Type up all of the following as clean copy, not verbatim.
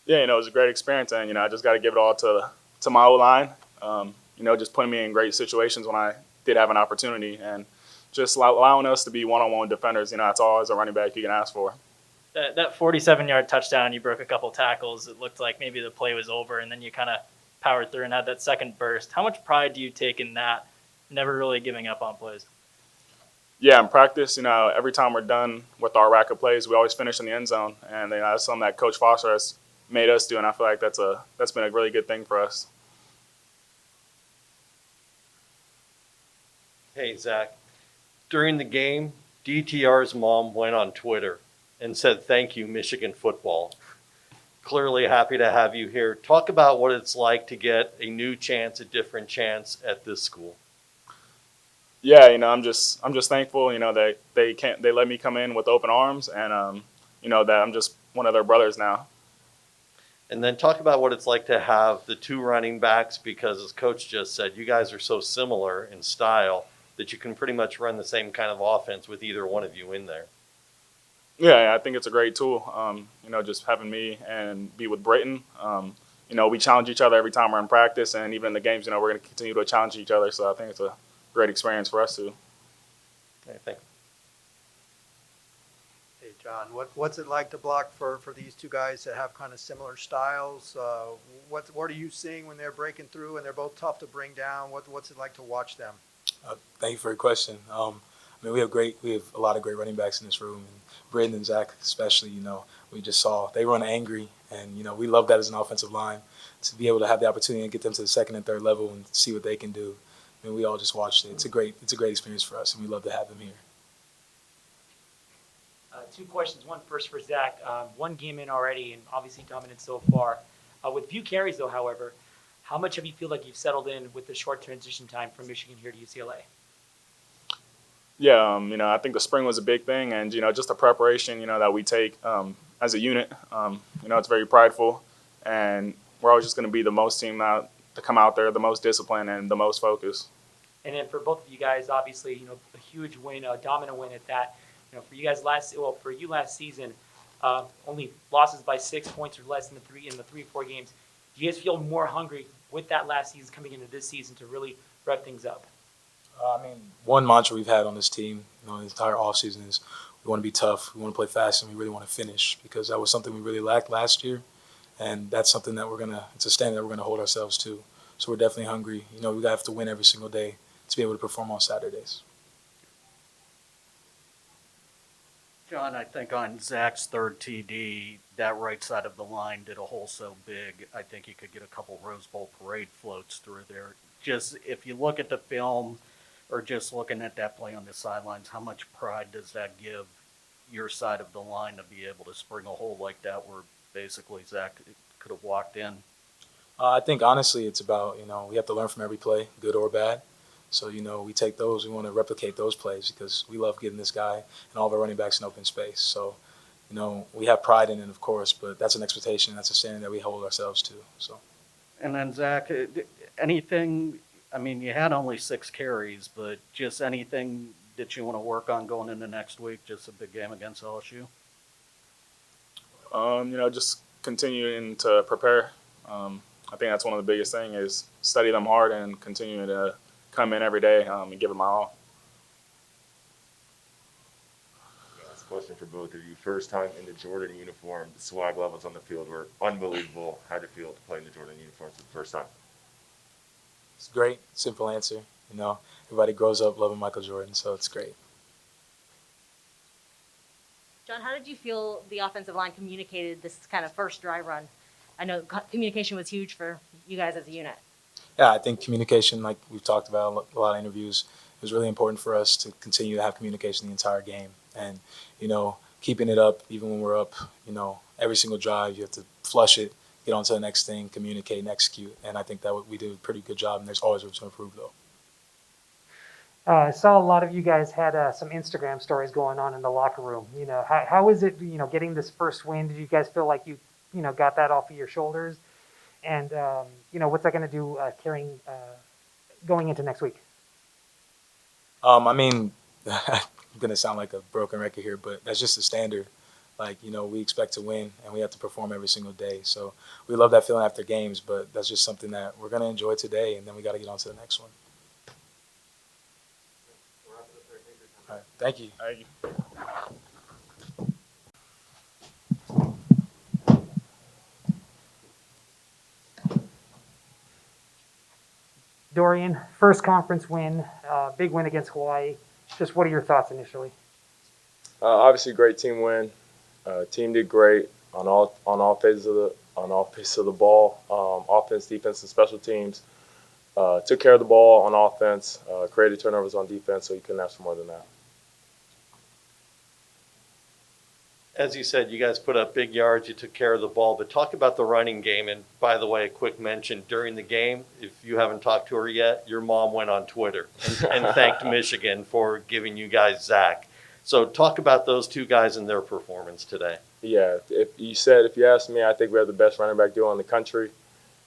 Yeah, it was a great experience, and I just got to give it all to my O line. Just putting me in great situations when I did have an opportunity, and just allowing us to be one-on-one defenders. That's all as a running back you can ask for. That 47-yard touchdown, you broke a couple tackles. It looked like maybe the play was over, and then you kind of powered through and had that second burst. How much pride do you take in that? Never really giving up on plays. Yeah, in practice, every time we're done with our rack of plays, we always finish in the end zone, and that's something that Coach Foster has made us do, and I feel like that's been a really good thing for us. Hey, Zach. During the game, DTR's mom went on Twitter and said, "Thank you, Michigan football." Clearly happy to have you here. Talk about what it's like to get a new chance, a different chance at this school. Yeah, I'm just thankful, that they let me come in with open arms, and that I'm just one of their brothers now. And then talk about what it's like to have the two running backs because, as Coach just said, you guys are so similar in style that you can pretty much run the same kind of offense with either one of you in there. Yeah, I think it's a great tool. Just having me and be with Brayton. We challenge each other every time we're in practice, and even in the games, we're going to continue to challenge each other. So I think it's a great experience for us too. I think. Hey, John, what's it like to block for these two guys that have kind of similar styles? What are you seeing when they're breaking through and they're both tough to bring down? What's it like to watch them? Thank you for your question. We have a lot of great running backs in this room, and Braden and Zach especially. We just saw they run angry, and we love that as an offensive line to be able to have the opportunity to get them to the second and third level and see what they can do. We all just watched it. It's a great experience for us, and we love to have them here. Two questions. One first for Zach. One game in already, and obviously dominant so far. With few carries, though, however, how much have you feel like you've settled in with the short transition time from Michigan here to UCLA? Yeah, I think the spring was a big thing, and just the preparation, that we take as a unit. It's very prideful, and we're always just going to be the most team out to come out there, the most disciplined and the most focused. And then for both of you guys, obviously, a huge win, a dominant win at that. For you guys for you last season, only losses by 6 points or less in the 3 or 4 games. Do you guys feel more hungry with that last season coming into this season to really rev things up? One mantra we've had on this team, the entire offseason is we want to be tough, we want to play fast, and we really want to finish because that was something we really lacked last year, and that's something that it's a standard that we're gonna hold ourselves to. So we're definitely hungry. We have to win every single day to be able to perform on Saturdays. John, I think on Zach's third TD, that right side of the line did a hole so big, I think you could get a couple Rose Bowl parade floats through there. Just if you look at the film or just looking at that play on the sidelines, how much pride does that give your side of the line to be able to spring a hole like that where basically Zach could have walked in? I think honestly it's about, we have to learn from every play, good or bad. So, we take those, we want to replicate those plays because we love getting this guy and all of our running backs in open space. So, we have pride in it, of course, but that's an expectation, that's a standard that we hold ourselves to. So. And then Zach, anything, you had only 6 carries, but just anything that you want to work on going into next week, just a big game against LSU? Just continuing to prepare. I think that's one of the biggest things is study them hard and continue to come in every day and give it my all. Last question for both of you. First time in the Jordan uniform, the swag levels on the field were unbelievable. How did it feel to play in the Jordan uniform for the first time? It's great, simple answer. Everybody grows up loving Michael Jordan, so it's great. John, how did you feel the offensive line communicated this kind of first dry run? I know communication was huge for you guys as a unit. Yeah, I think communication, like we've talked about a lot of interviews, it was really important for us to continue to have communication the entire game. And, keeping it up, even when we're up, every single drive, you have to flush it, get on to the next thing, communicate, and execute. And I think that we did a pretty good job, and there's always room to improve, though. I saw a lot of you guys had some Instagram stories going on in the locker room. How is it, getting this first win? Did you guys feel like you got that off of your shoulders? And, what's that going to do going into next week? I'm going to sound like a broken record here, but that's just the standard. Like, we expect to win, and we have to perform every single day. So we love that feeling after games, but that's just something that we're going to enjoy today, and then we got to get on to the next one. All right. Thank you. Thank you. Dorian, first conference win, big win against Hawaii. Just what are your thoughts initially? Obviously, great team win. Team did great on all phases of the ball, offense, defense, and special teams. Took care of the ball on offense, created turnovers on defense, so you couldn't ask for more than that. As you said, you guys put up big yards, you took care of the ball, but talk about the running game. And by the way, a quick mention, during the game, if you haven't talked to her yet, your mom went on Twitter and thanked Michigan for giving you guys Zach. So talk about those two guys and their performance today. Yeah, if you asked me, I think we have the best running back duo in the country,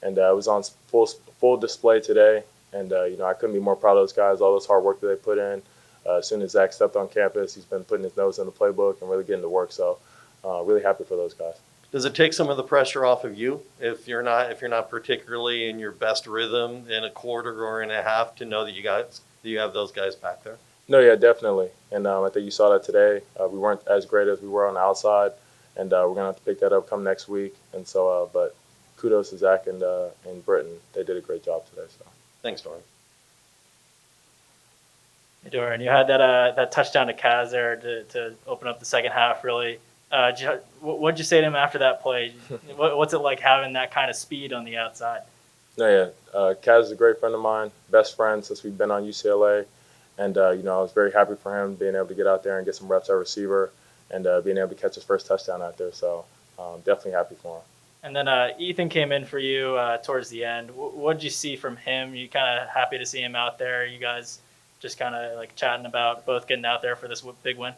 and it was on full display today. And I couldn't be more proud of those guys, all this hard work that they put in. As soon as Zach stepped on campus, he's been putting his nose in the playbook and really getting to work. So really happy for those guys. Does it take some of the pressure off of you if you're not particularly in your best rhythm in a quarter or in a half to know that you have those guys back there? No, yeah, definitely. And I think you saw that today. We weren't as great as we were on the outside, and we're gonna have to pick that up come next week. And so, but kudos to Zach and Britton. They did a great job today. So Thanks, Dorian. Hey, Dorian, you had that touchdown to Kaz there to open up the second half. Really, what'd you say to him after that play? What's it like having that kind of speed on the outside? no, yeah, Kaz is a great friend of mine, best friend since we've been on UCLA. And, I was very happy for him being able to get out there and get some reps at receiver and being able to catch his first touchdown out there. So definitely happy for him. And then Ethan came in for you towards the end. What did you see from him? You kind of happy to see him out there? You guys just kind of like chatting about both getting out there for this big win?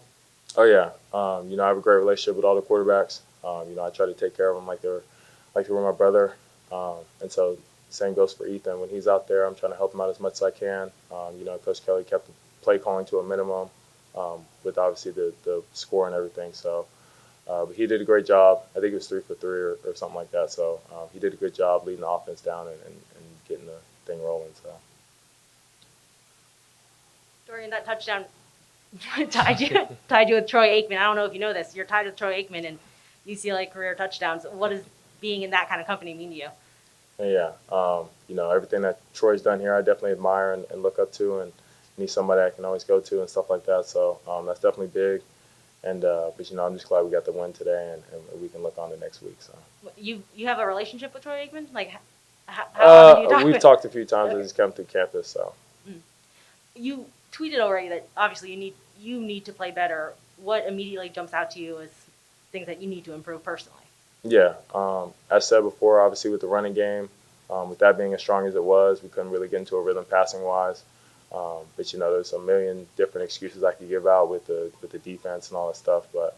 Oh, yeah. I have a great relationship with all the quarterbacks. I try to take care of them like they were my brother. And so same goes for Ethan. When he's out there, I'm trying to help him out as much as I can. Coach Kelly kept the play calling to a minimum with obviously the score and everything. So but he did a great job. I think it was 3 for 3 or something like that. So he did a good job leading the offense down and getting the thing rolling. So. Dorian, that touchdown tied you with Troy Aikman. I don't know if you know this. You're tied with Troy Aikman in UCLA career touchdowns. What does being in that kind of company mean to you? Yeah, everything that Troy's done here, I definitely admire and look up to, and he's somebody I can always go to and stuff like that. So that's definitely big. And but I'm just glad we got the win today, and we can look on to next week. So You have a relationship with Troy Aikman? Like, how often do you talk? We've talked a few times as he's come through campus. So You tweeted already that obviously you need to play better. What immediately jumps out to you as things that you need to improve personally? yeah, as said before, obviously with the running game, with that being as strong as it was, we couldn't really get into a rhythm passing wise. But there's a million different excuses I could give out with the defense and all that stuff. But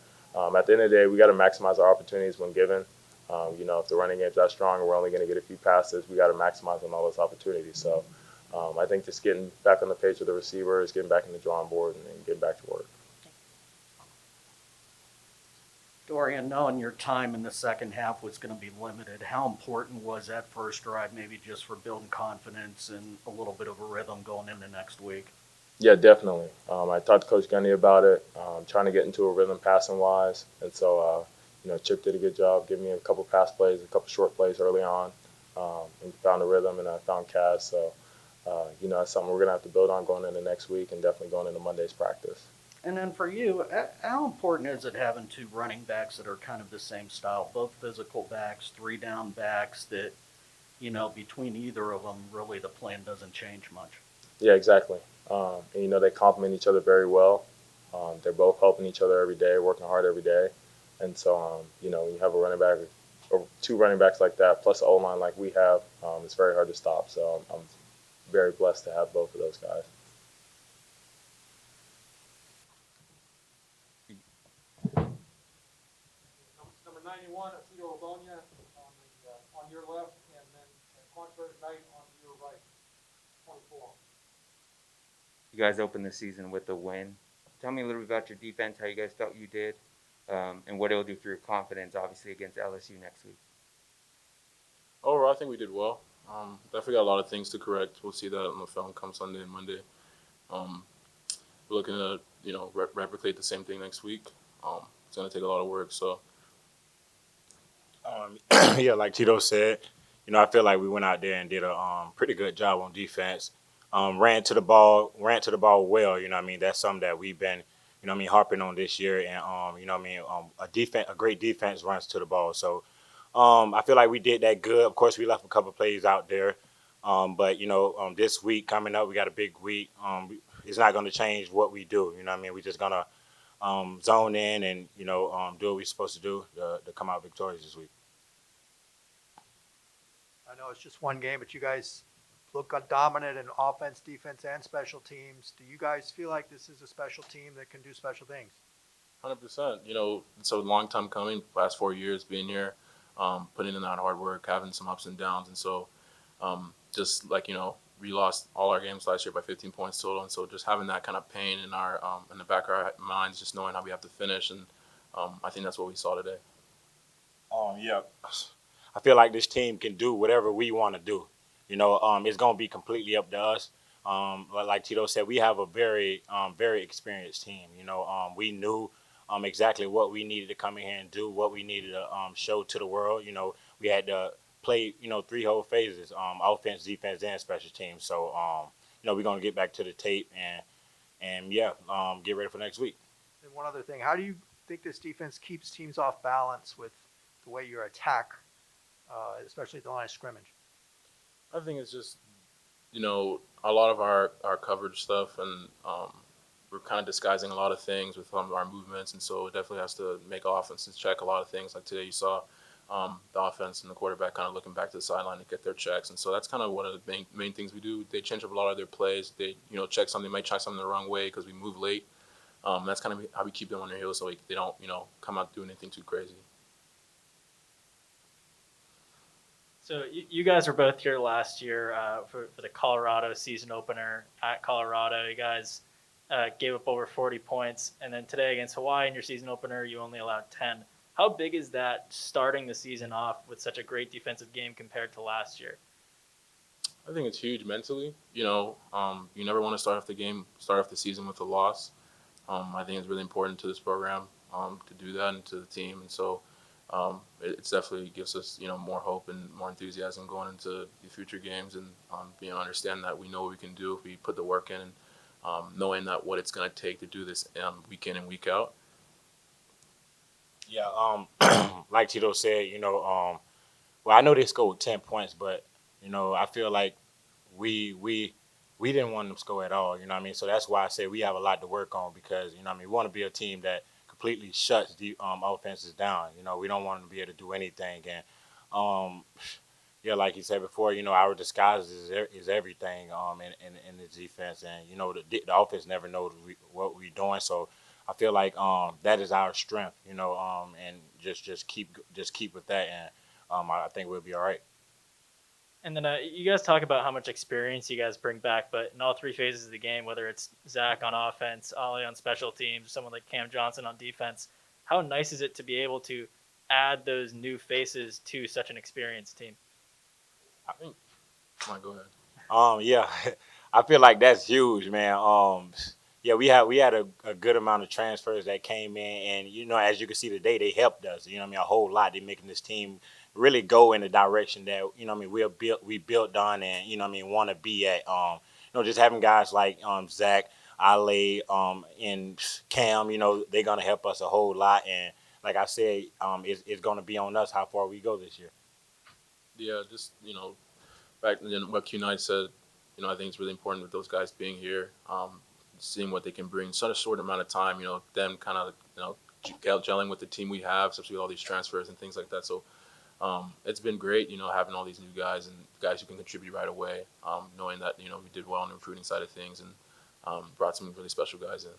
at the end of the day, we got to maximize our opportunities when given. If the running game's that strong and we're only going to get a few passes, we got to maximize on all those opportunities. So I think just getting back on the page with the receivers, getting back in the drawing board, and getting back to work. Dorian, knowing your time in the second half was going to be limited, how important was that first drive, maybe just for building confidence and a little bit of a rhythm going into next week? Yeah, definitely. I talked to Coach Gunny about it, trying to get into a rhythm passing wise. And so, Chip did a good job giving me a couple pass plays, a couple short plays early on, and found a rhythm, and I found Kaz. So, that's something we're going to have to build on going into next week and definitely going into Monday's practice. And then for you, how important is it having two running backs that are kind of the same style, both physical backs, 3-down backs that, between either of them, really the plan doesn't change much? Yeah, exactly. And, they complement each other very well. They're both helping each other every day, working hard every day. And so, when you have a running back or two running backs like that, plus an O-line like we have, it's very hard to stop. So I'm very blessed to have both of those guys. Number 91, Atito Ogonia on your left, and then Quantrill Knight on your right, 24. You guys opened the season with a win. Tell me a little bit about your defense, how you guys felt you did. and what it'll do for your confidence, obviously, against LSU next week. Overall, I think we did well. Definitely got a lot of things to correct. We'll see that on the film come Sunday and Monday. Um, we're looking to replicate the same thing next week. It's gonna take a lot of work. So Yeah, like Tito said, I feel like we went out there and did a pretty good job on defense. Ran to the ball well. That's something that we've been, harping on this year. And a great defense runs to the ball. So I feel like we did that good. Of course, we left a couple plays out there. But this week coming up, we got a big week. It's not going to change what we do. We're just gonna zone in and do what we're supposed to do to come out victorious this week. I know it's just one game, but you guys look dominant in offense, defense, and special teams. Do you guys feel like this is a special team that can do special things? 100%. It's a long time coming. Last 4 years being here, putting in that hard work, having some ups and downs, and so just like we lost all our games last year by 15 points total, and so just having that kind of pain in the back of our minds, just knowing how we have to finish, and I think that's what we saw today. Yeah, I feel like this team can do whatever we want to do. It's going to be completely up to us. Like Tito said, we have a very experienced team. We knew exactly what we needed to come in here and do, what we needed to show to the world. We had to play, three whole phases: offense, defense, and special teams. So, we're going to get back to the tape and get ready for next week. And one other thing, how do you think this defense keeps teams off balance with the way you attack, especially at the line of scrimmage? I think it's just, a lot of our coverage stuff, and we're kind of disguising a lot of things with our movements, and so it definitely has to make offenses check a lot of things. Like today, you saw the offense and the quarterback kind of looking back to the sideline to get their checks, and so that's kind of one of the main things we do. They change up a lot of their plays. They, check something, might try something the wrong way because we move late. That's kind of how we keep them on their heels so they don't, come out doing anything too crazy. So you guys were both here last year for the Colorado season opener at Colorado. You guys gave up over 40 points, and then today against Hawaii in your season opener, you only allowed 10. How big is that starting the season off with such a great defensive game compared to last year? I think it's huge mentally. You never want to start off the season with a loss. I think it's really important to this program to do that and to the team, and so it definitely gives us more hope and more enthusiasm going into the future games, and understand that we know what we can do if we put the work in, and knowing that what it's going to take to do this week in and week out. Yeah, like Tito said, well, I know they scored 10 points, but I feel like we didn't want them to score at all. So that's why I say we have a lot to work on because we want to be a team that completely shuts the offenses down. We don't want them to be able to do anything, and like you said before, our disguise is everything in the defense, and the offense never knows what we're doing. So I feel like that is our strength, and just keep with that, and I think we'll be all right. And then you guys talk about how much experience you guys bring back, but in all three phases of the game, whether it's Zach on offense, Ollie on special teams, someone like Cam Johnson on defense, how nice is it to be able to add those new faces to such an experienced team? I think. Come on, go ahead. Yeah, I feel like that's huge, man. Yeah, we had a good amount of transfers that came in, and as you can see today, they helped us. A whole lot. They're making this team really go in the direction that we built on, and want to be at. Just having guys like Zach, Ale, and Cam, they're gonna help us a whole lot. And like I said, it's gonna be on us how far we go this year. Yeah, just back then what Q9 said, I think it's really important with those guys being here, seeing what they can bring in such a short amount of time. Them kind of gelling with the team we have, especially with all these transfers and things like that. So it's been great, having all these new guys and guys who can contribute right away. Knowing that we did well on the recruiting side of things and brought some really special guys in.